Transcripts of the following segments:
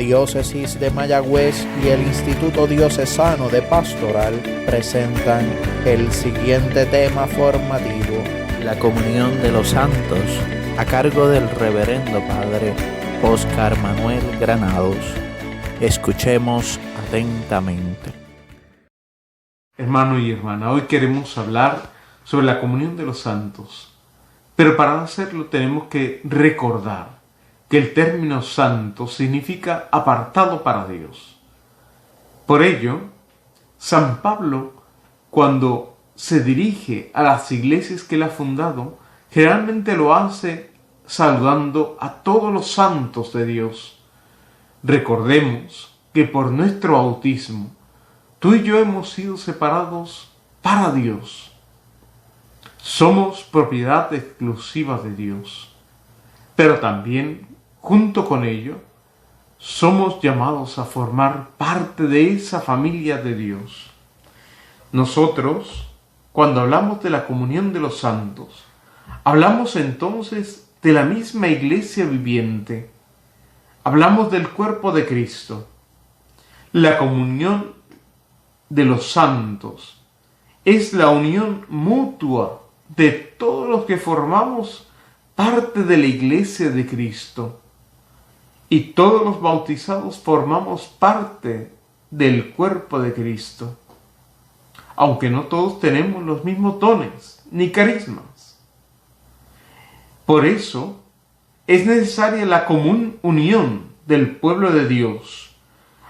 Diócesis de Mayagüez y el Instituto Diocesano de Pastoral presentan el siguiente tema formativo: la comunión de los santos, a cargo del Reverendo Padre Óscar Manuel Granados. Escuchemos atentamente. Hermano y hermana, hoy queremos hablar sobre la comunión de los santos, pero para hacerlo tenemos que recordar que el término santo significa apartado para Dios. Por ello, San Pablo, cuando se dirige a las iglesias que él ha fundado, generalmente lo hace saludando a todos los santos de Dios. Recordemos que por nuestro bautismo, tú y yo hemos sido separados para Dios. Somos propiedad exclusiva de Dios, pero también, junto con ello, somos llamados a formar parte de esa familia de Dios. Nosotros, cuando hablamos de la comunión de los santos, hablamos entonces de la misma iglesia viviente. Hablamos del cuerpo de Cristo. La comunión de los santos es la unión mutua de todos los que formamos parte de la iglesia de Cristo. Y todos los bautizados formamos parte del cuerpo de Cristo, aunque no todos tenemos los mismos dones ni carismas. Por eso es necesaria la común unión del pueblo de Dios,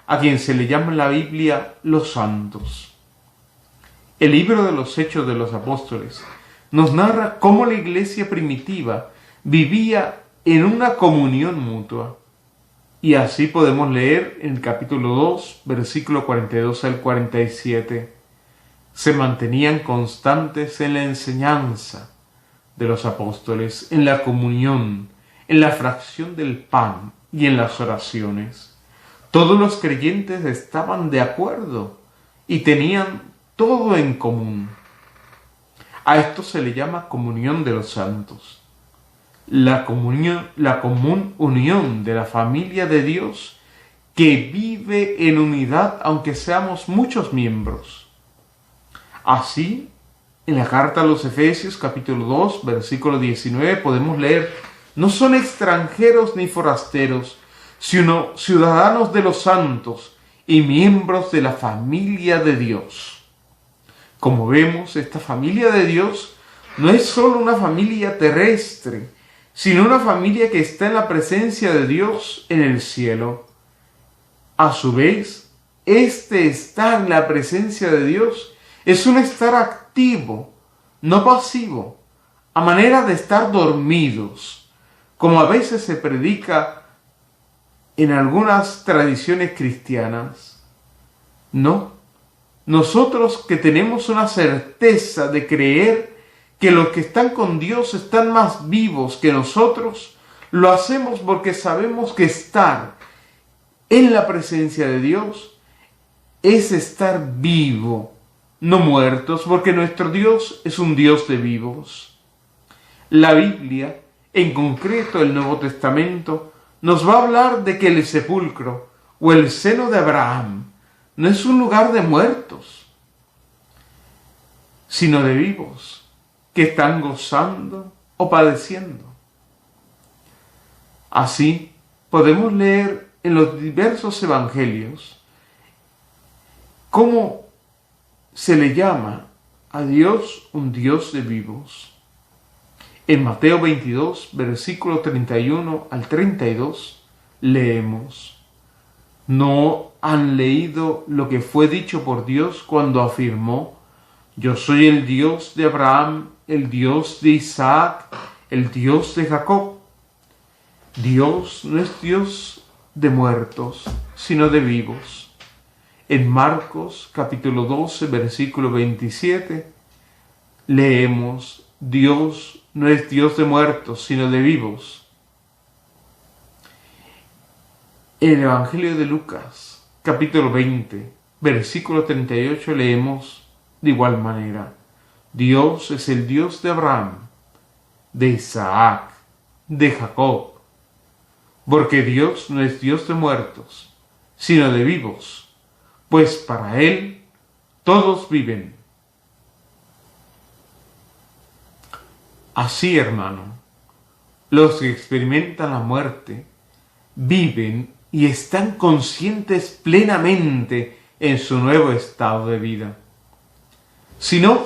a quien se le llama en la Biblia los santos. El libro de los Hechos de los Apóstoles nos narra cómo la iglesia primitiva vivía en una comunión mutua. Y así podemos leer en el capítulo 2, versículo 42 al 47. Se mantenían constantes en la enseñanza de los apóstoles, en la comunión, en la fracción del pan y en las oraciones. Todos los creyentes estaban de acuerdo y tenían todo en común. A esto se le llama comunión de los santos. La común unión de la familia de Dios que vive en unidad aunque seamos muchos miembros. Así, en la carta a los Efesios capítulo 2, versículo 19 podemos leer: no son extranjeros ni forasteros, sino ciudadanos de los santos y miembros de la familia de Dios. Como vemos, esta familia de Dios no es solo una familia terrestre, sino una familia que está en la presencia de Dios en el cielo. A su vez, este estar en la presencia de Dios es un estar activo, no pasivo, a manera de estar dormidos, como a veces se predica en algunas tradiciones cristianas. No, nosotros que tenemos una certeza de creer que los que están con Dios están más vivos que nosotros, lo hacemos porque sabemos que estar en la presencia de Dios es estar vivo, no muertos, porque nuestro Dios es un Dios de vivos. La Biblia, en concreto el Nuevo Testamento, nos va a hablar de que el sepulcro o el seno de Abraham no es un lugar de muertos, sino de vivos, que están gozando o padeciendo. Así podemos leer en los diversos evangelios cómo se le llama a Dios un Dios de vivos. En Mateo 22, versículo 31 al 32, leemos: ¿no han leído lo que fue dicho por Dios cuando afirmó: yo soy el Dios de Abraham, el Dios de Isaac, el Dios de Jacob? Dios no es Dios de muertos, sino de vivos. En Marcos capítulo 12, versículo 27, leemos: Dios no es Dios de muertos, sino de vivos. En el Evangelio de Lucas, capítulo 20, versículo 38, leemos de igual manera: Dios es el Dios de Abraham, de Isaac, de Jacob. porque Dios no es Dios de muertos, sino de vivos, pues para Él todos viven. Así, hermano, los que experimentan la muerte viven y están conscientes plenamente en su nuevo estado de vida. Si no,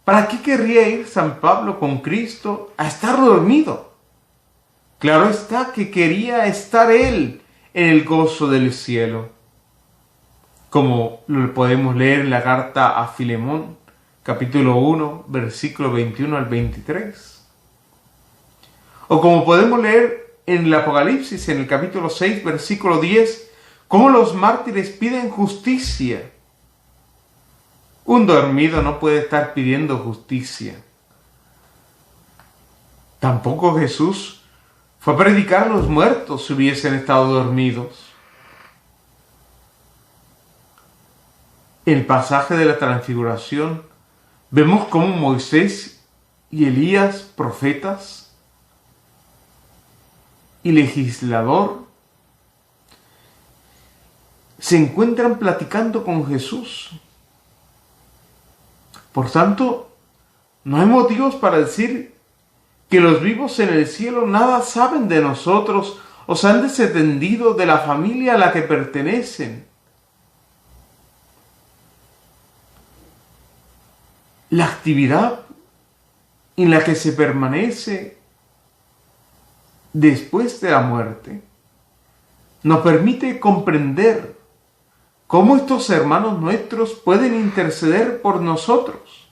¿para qué querría ir San Pablo con Cristo a estar dormido? Claro está que quería estar él en el gozo del cielo, como lo podemos leer en la carta a Filemón, capítulo 1, versículo 21 al 23. O como podemos leer en el Apocalipsis, en el capítulo 6, versículo 10, cómo los mártires piden justicia. Un dormido no puede estar pidiendo justicia. Tampoco Jesús fue a predicar a los muertos si hubiesen estado dormidos. En el pasaje de la transfiguración vemos cómo Moisés y Elías, profetas y legislador, se encuentran platicando con Jesús. Por tanto, no hay motivos para decir que los vivos en el cielo nada saben de nosotros o se han desentendido de la familia a la que pertenecen. La actividad en la que se permanece después de la muerte nos permite comprender cómo estos hermanos nuestros pueden interceder por nosotros,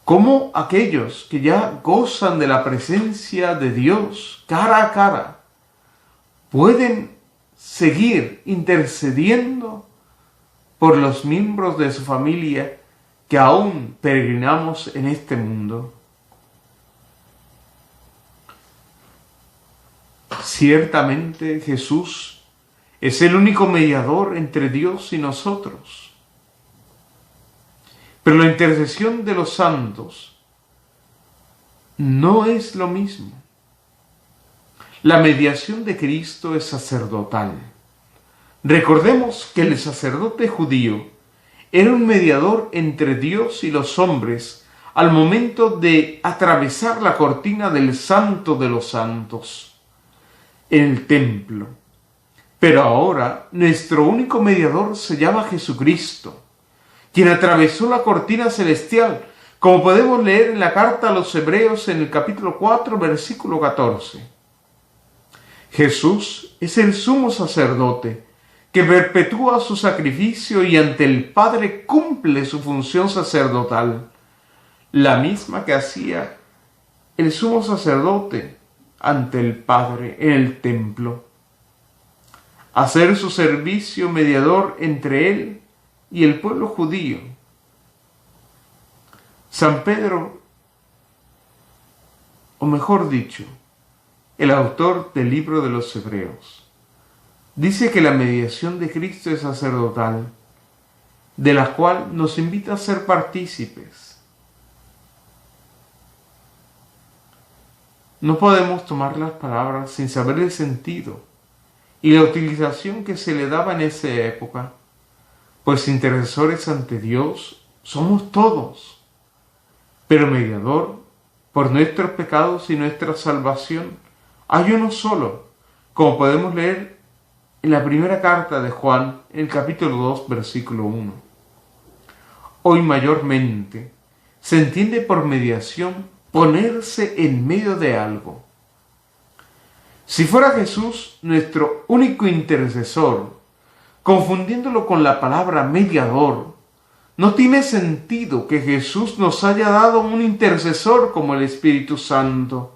cómo aquellos que ya gozan de la presencia de Dios cara a cara pueden seguir intercediendo por los miembros de su familia que aún peregrinamos en este mundo. Ciertamente Jesús es el único mediador entre Dios y nosotros. Pero la intercesión de los santos no es lo mismo. La mediación de Cristo es sacerdotal. Recordemos que el sacerdote judío era un mediador entre Dios y los hombres al momento de atravesar la cortina del Santo de los Santos en el templo. Pero ahora nuestro único mediador se llama Jesucristo, quien atravesó la cortina celestial, como podemos leer en la carta a los Hebreos en el capítulo 4, versículo 14. Jesús es el sumo sacerdote que perpetúa su sacrificio y ante el Padre cumple su función sacerdotal, la misma que hacía el sumo sacerdote ante el Padre en el templo. Hacer su servicio mediador entre él y el pueblo judío. San Pedro, o mejor dicho, el autor del libro de los Hebreos, dice que la mediación de Cristo es sacerdotal, de la cual nos invita a ser partícipes. No podemos tomar las palabras sin saber el sentido y la utilización que se le daba en esa época, pues intercesores ante Dios somos todos, pero mediador por nuestros pecados y nuestra salvación hay uno solo, como podemos leer en la primera carta de Juan, en el capítulo 2, versículo 1. Hoy mayormente se entiende por mediación ponerse en medio de algo. Si fuera Jesús nuestro único intercesor, confundiéndolo con la palabra mediador, no tiene sentido que Jesús nos haya dado un intercesor como el Espíritu Santo,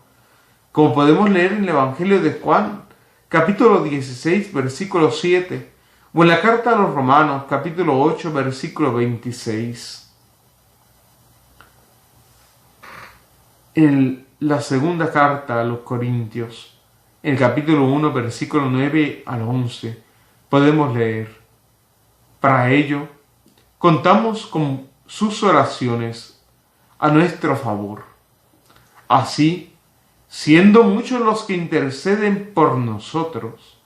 como podemos leer en el Evangelio de Juan, capítulo 16, versículo 7, o en la carta a los Romanos, capítulo 8, versículo 26. En la segunda carta a los Corintios, en el capítulo 1, versículo 9 al 11, podemos leer: para ello, contamos con sus oraciones a nuestro favor. Así, siendo muchos los que interceden por nosotros,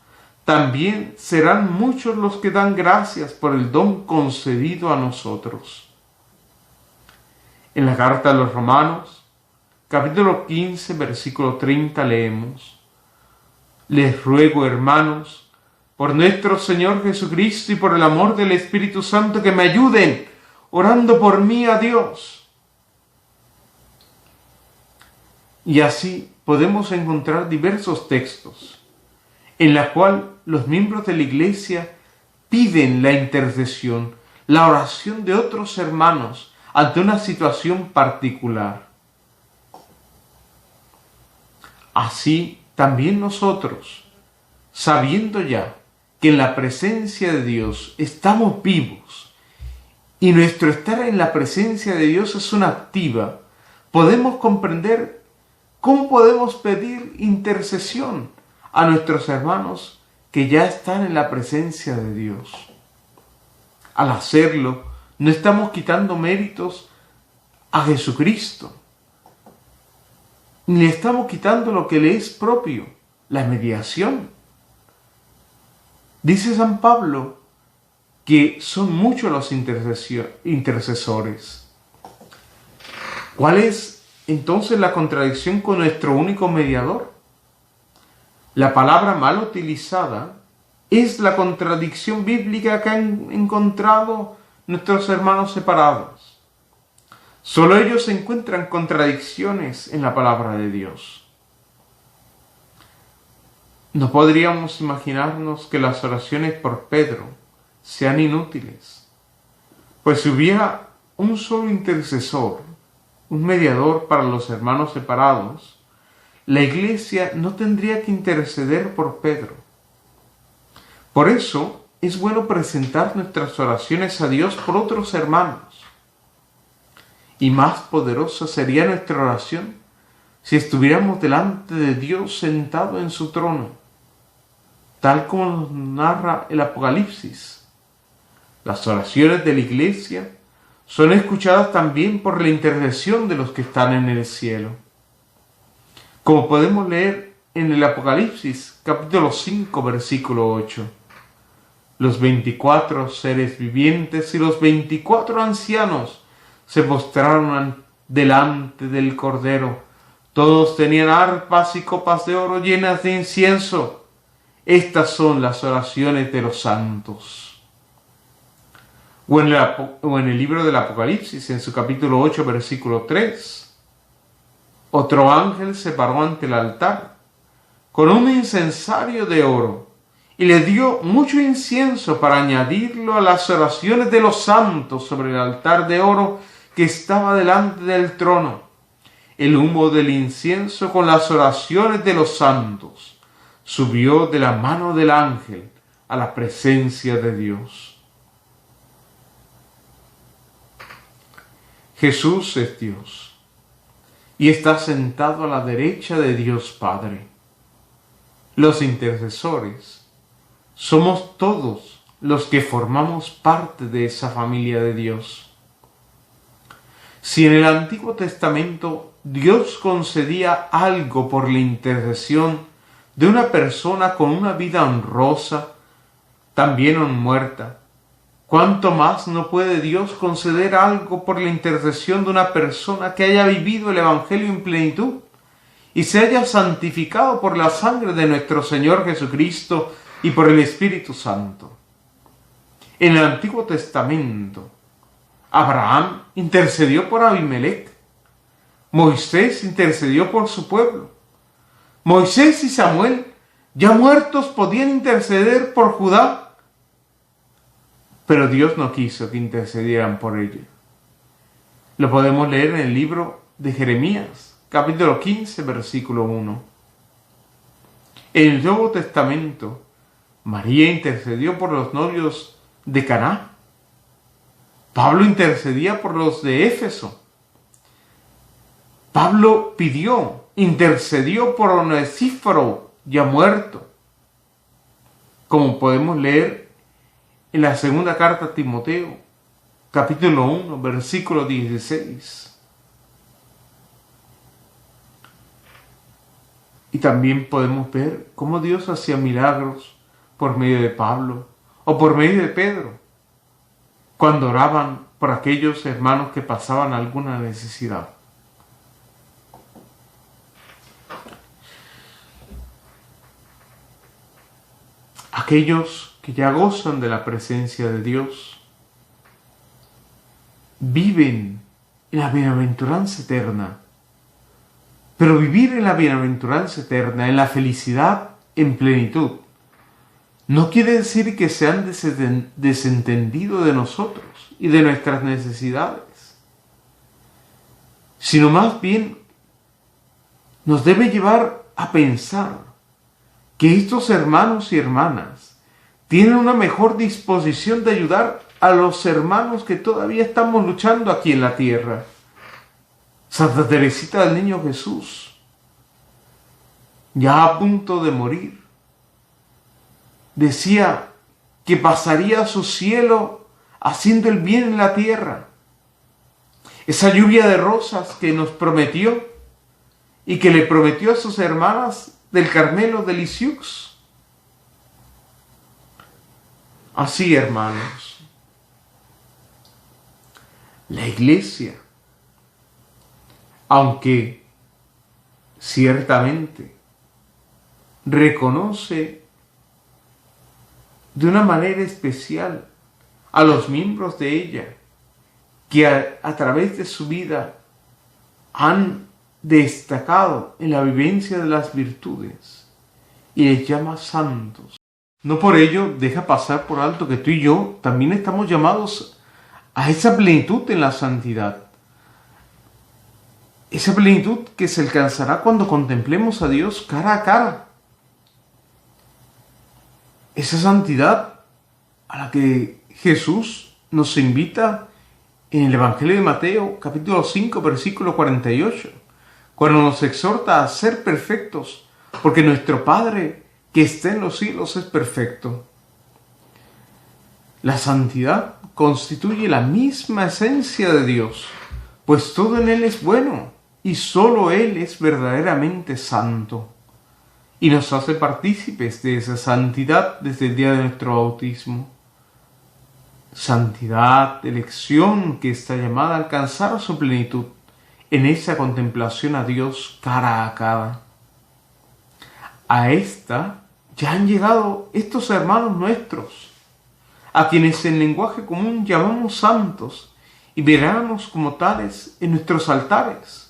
también serán muchos los que dan gracias por el don concedido a nosotros. En la carta a los Romanos, capítulo 15, versículo 30 leemos: Les ruego, hermanos, por nuestro Señor Jesucristo y por el amor del Espíritu Santo, que me ayuden, orando por mí a Dios. Y así podemos encontrar diversos textos en la cual los miembros de la Iglesia piden la intercesión, la oración de otros hermanos ante una situación particular. Así también nosotros, sabiendo ya que en la presencia de Dios estamos vivos y nuestro estar en la presencia de Dios es una activa, podemos comprender cómo podemos pedir intercesión a nuestros hermanos que ya están en la presencia de Dios. Al hacerlo, no estamos quitando méritos a Jesucristo, ni le estamos quitando lo que le es propio, la mediación. Dice San Pablo que son muchos los intercesores. ¿Cuál es entonces la contradicción con nuestro único mediador? La palabra mal utilizada es la contradicción bíblica que han encontrado nuestros hermanos separados. Solo ellos encuentran contradicciones en la palabra de Dios. No podríamos imaginarnos que las oraciones por Pedro sean inútiles, pues si hubiera un solo intercesor, un mediador para los hermanos separados, la Iglesia no tendría que interceder por Pedro. Por eso es bueno presentar nuestras oraciones a Dios por otros hermanos. Y más poderosa sería nuestra oración si estuviéramos delante de Dios sentado en su trono, tal como nos narra el Apocalipsis. Las oraciones de la Iglesia son escuchadas también por la intercesión de los que están en el cielo. Como podemos leer en el Apocalipsis, capítulo 5, versículo 8. Los 24 seres vivientes y los 24 ancianos se postraron delante del Cordero. Todos tenían arpas y copas de oro llenas de incienso. Estas son las oraciones de los santos. O en el libro del Apocalipsis, en su capítulo 8, versículo 3. Otro ángel se paró ante el altar con un incensario de oro y le dio mucho incienso para añadirlo a las oraciones de los santos sobre el altar de oro que estaba delante del trono. El humo del incienso con las oraciones de los santos subió de la mano del ángel a la presencia de Dios. Jesús es Dios y está sentado a la derecha de Dios Padre. Los intercesores somos todos los que formamos parte de esa familia de Dios. Si en el Antiguo Testamento Dios concedía algo por la intercesión de una persona con una vida honrosa, también muerta, ¿cuánto más no puede Dios conceder algo por la intercesión de una persona que haya vivido el Evangelio en plenitud y se haya santificado por la sangre de nuestro Señor Jesucristo y por el Espíritu Santo? En el Antiguo Testamento, Abraham intercedió por Abimelech. Moisés intercedió por su pueblo. Moisés y Samuel, ya muertos, podían interceder por Judá. Pero Dios no quiso que intercedieran por ella. Lo podemos leer en el libro de Jeremías, capítulo 15, versículo 1. En el Nuevo Testamento, María intercedió por los novios de Caná. Pablo intercedía por los de Éfeso. Pablo intercedió por Onesíforo, ya muerto. Como podemos leer en la segunda carta a Timoteo, capítulo 1, versículo 16. Y también podemos ver cómo Dios hacía milagros por medio de Pablo o por medio de Pedro, cuando oraban por aquellos hermanos que pasaban alguna necesidad. Aquellos que ya gozan de la presencia de Dios viven en la bienaventuranza eterna. Pero vivir en la bienaventuranza eterna, en la felicidad en plenitud, no quiere decir que se han desentendido de nosotros y de nuestras necesidades, sino más bien nos debe llevar a pensar que estos hermanos y hermanas tienen una mejor disposición de ayudar a los hermanos que todavía estamos luchando aquí en la tierra. Santa Teresita del Niño Jesús, ya a punto de morir, decía que pasaría a su cielo haciendo el bien en la tierra. Esa lluvia de rosas que nos prometió y que le prometió a sus hermanas del Carmelo de Lisieux. Así, hermanos, la Iglesia, aunque ciertamente reconoce de una manera especial a los miembros de ella que a través de su vida han destacado en la vivencia de las virtudes y les llama santos. No por ello deja pasar por alto que tú y yo también estamos llamados a esa plenitud en la santidad. Esa plenitud que se alcanzará cuando contemplemos a Dios cara a cara. Esa santidad a la que Jesús nos invita en el Evangelio de Mateo, capítulo 5, versículo 48, cuando nos exhorta a ser perfectos, porque nuestro Padre que está en los cielos es perfecto. La santidad constituye la misma esencia de Dios, pues todo en Él es bueno y solo Él es verdaderamente santo. Y nos hace partícipes de esa santidad desde el día de nuestro bautismo. Santidad, elección que está llamada a alcanzar su plenitud en esa contemplación a Dios cara a cara. A esta ya han llegado estos hermanos nuestros, a quienes en lenguaje común llamamos santos y veneramos como tales en nuestros altares.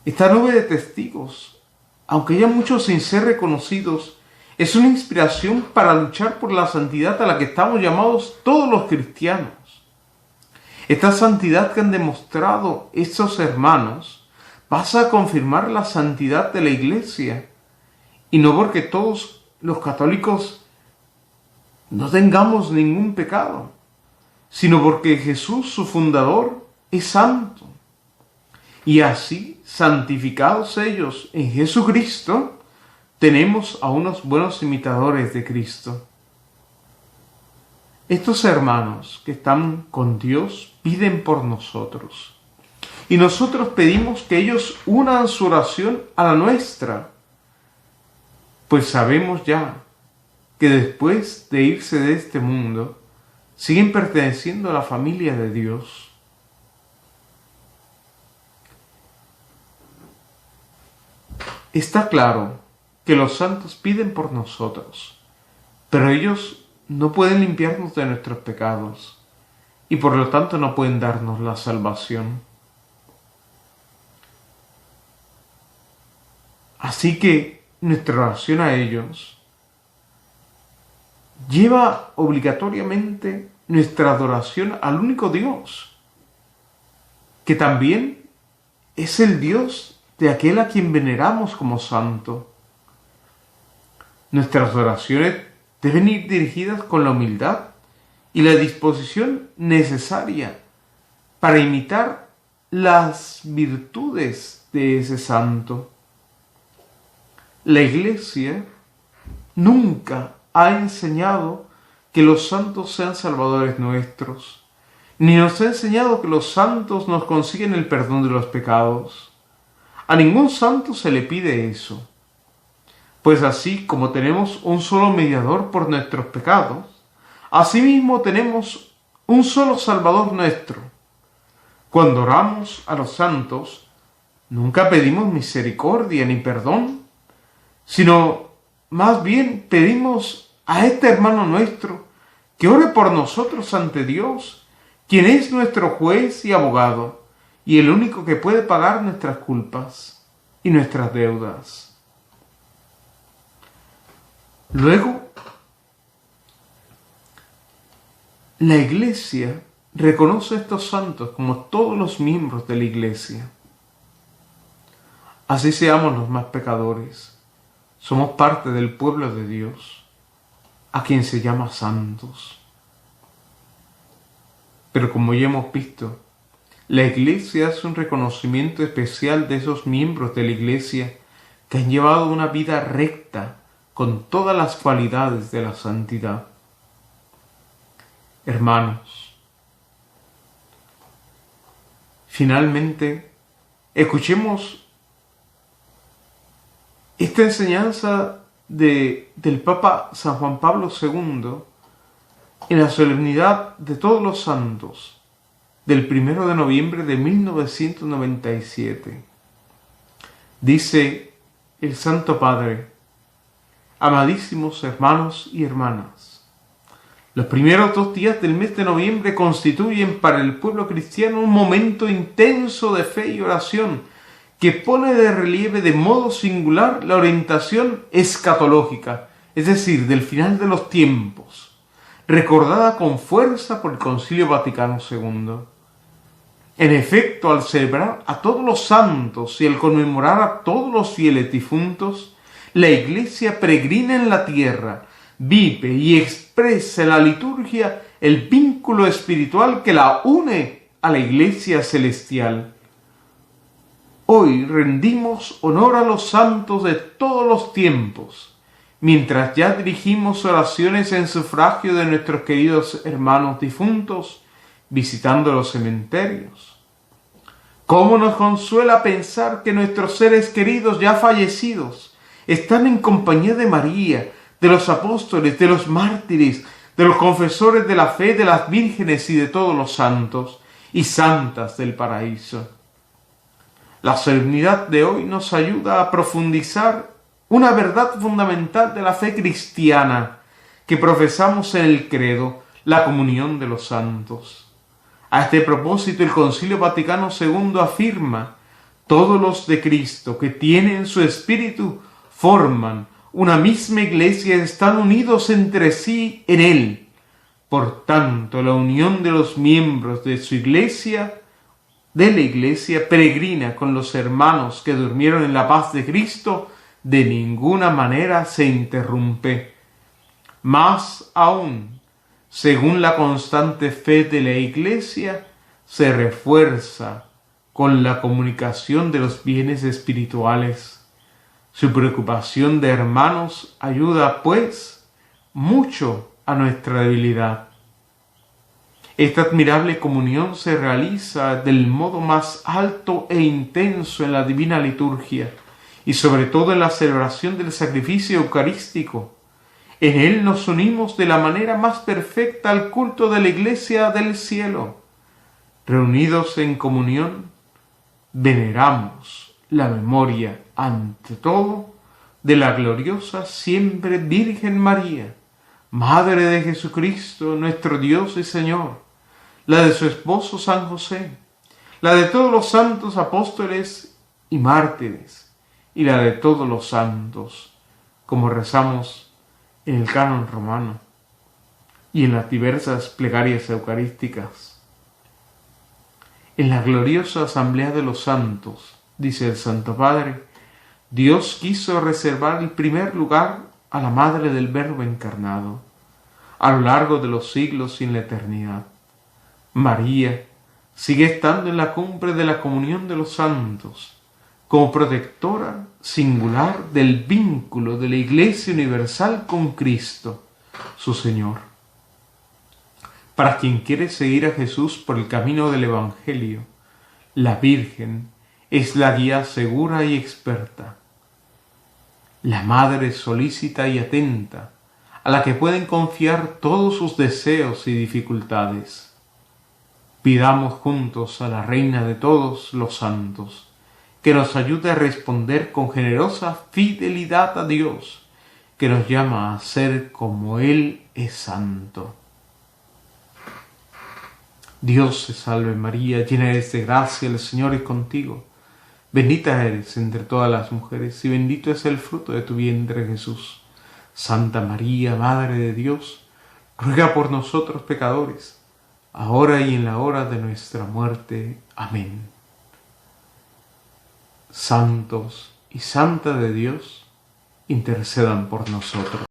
Esta nube de testigos, aunque haya muchos sin ser reconocidos, es una inspiración para luchar por la santidad a la que estamos llamados todos los cristianos. Esta santidad que han demostrado estos hermanos pasa a confirmar la santidad de la Iglesia, y no porque todos los católicos no tengamos ningún pecado, sino porque Jesús, su fundador, es santo. Y así, santificados ellos en Jesucristo, tenemos a unos buenos imitadores de Cristo. Estos hermanos que están con Dios piden por nosotros. Y nosotros pedimos que ellos unan su oración a la nuestra, pues sabemos ya que después de irse de este mundo, siguen perteneciendo a la familia de Dios. Está claro que los santos piden por nosotros, pero ellos no pueden limpiarnos de nuestros pecados y por lo tanto no pueden darnos la salvación. Así que nuestra oración a ellos lleva obligatoriamente nuestra adoración al único Dios, que también es el Dios de aquel a quien veneramos como santo. Nuestras oraciones deben ir dirigidas con la humildad y la disposición necesaria para imitar las virtudes de ese santo. La Iglesia nunca ha enseñado que los santos sean salvadores nuestros, ni nos ha enseñado que los santos nos consiguen el perdón de los pecados. A ningún santo se le pide eso. Pues así como tenemos un solo mediador por nuestros pecados, asimismo tenemos un solo Salvador nuestro. Cuando oramos a los santos, nunca pedimos misericordia ni perdón, sino más bien pedimos a este hermano nuestro que ore por nosotros ante Dios, quien es nuestro juez y abogado, y el único que puede pagar nuestras culpas y nuestras deudas. Luego, la Iglesia reconoce a estos santos como todos los miembros de la Iglesia. Así seamos los más pecadores, somos parte del pueblo de Dios, a quien se llama santos. Pero como ya hemos visto, la Iglesia hace un reconocimiento especial de esos miembros de la Iglesia que han llevado una vida recta con todas las cualidades de la santidad. Hermanos, finalmente, escuchemos esta enseñanza del Papa San Juan Pablo II en la solemnidad de todos los santos del 1 de noviembre de 1997. Dice el Santo Padre: amadísimos hermanos y hermanas, los primeros 2 días del mes de noviembre constituyen para el pueblo cristiano un momento intenso de fe y oración que pone de relieve de modo singular la orientación escatológica, es decir, del final de los tiempos, recordada con fuerza por el Concilio Vaticano II. En efecto, al celebrar a todos los santos y al conmemorar a todos los fieles difuntos, la Iglesia peregrina en la tierra, vive y expresa en la liturgia el vínculo espiritual que la une a la Iglesia celestial. Hoy rendimos honor a los santos de todos los tiempos, mientras ya dirigimos oraciones en sufragio de nuestros queridos hermanos difuntos, visitando los cementerios. ¿Cómo nos consuela pensar que nuestros seres queridos ya fallecidos están en compañía de María, de los apóstoles, de los mártires, de los confesores de la fe, de las vírgenes y de todos los santos y santas del paraíso? La solemnidad de hoy nos ayuda a profundizar una verdad fundamental de la fe cristiana que profesamos en el credo, la comunión de los santos. A este propósito, el Concilio Vaticano II afirma: todos los de Cristo que tienen su espíritu forman una misma Iglesia y están unidos entre sí en Él. Por tanto, la unión de los miembros de la Iglesia peregrina con los hermanos que durmieron en la paz de Cristo de ninguna manera se interrumpe. Más aún, según la constante fe de la Iglesia, se refuerza con la comunicación de los bienes espirituales. Su preocupación de hermanos ayuda, pues, mucho a nuestra debilidad. Esta admirable comunión se realiza del modo más alto e intenso en la divina liturgia y sobre todo en la celebración del sacrificio eucarístico. En él nos unimos de la manera más perfecta al culto de la Iglesia del cielo. Reunidos en comunión, veneramos la memoria, ante todo, de la gloriosa siempre Virgen María, Madre de Jesucristo, nuestro Dios y Señor, la de su esposo San José, la de todos los santos apóstoles y mártires, y la de todos los santos, como rezamos en el canon romano y en las diversas plegarias eucarísticas. En la gloriosa asamblea de los santos, dice el Santo Padre, Dios quiso reservar el primer lugar a la Madre del Verbo encarnado, a lo largo de los siglos y en la eternidad. María sigue estando en la cumbre de la comunión de los santos, como protectora singular del vínculo de la Iglesia universal con Cristo, su Señor. Para quien quiere seguir a Jesús por el camino del Evangelio, la Virgen es la guía segura y experta, la madre solícita y atenta, a la que pueden confiar todos sus deseos y dificultades. Pidamos juntos a la Reina de todos los santos, que nos ayude a responder con generosa fidelidad a Dios, que nos llama a ser como Él es santo. Dios te salve María, llena eres de gracia, el Señor es contigo. Bendita eres entre todas las mujeres y bendito es el fruto de tu vientre Jesús. Santa María, Madre de Dios, ruega por nosotros pecadores, ahora y en la hora de nuestra muerte. Amén. Santos y Santa de Dios, intercedan por nosotros.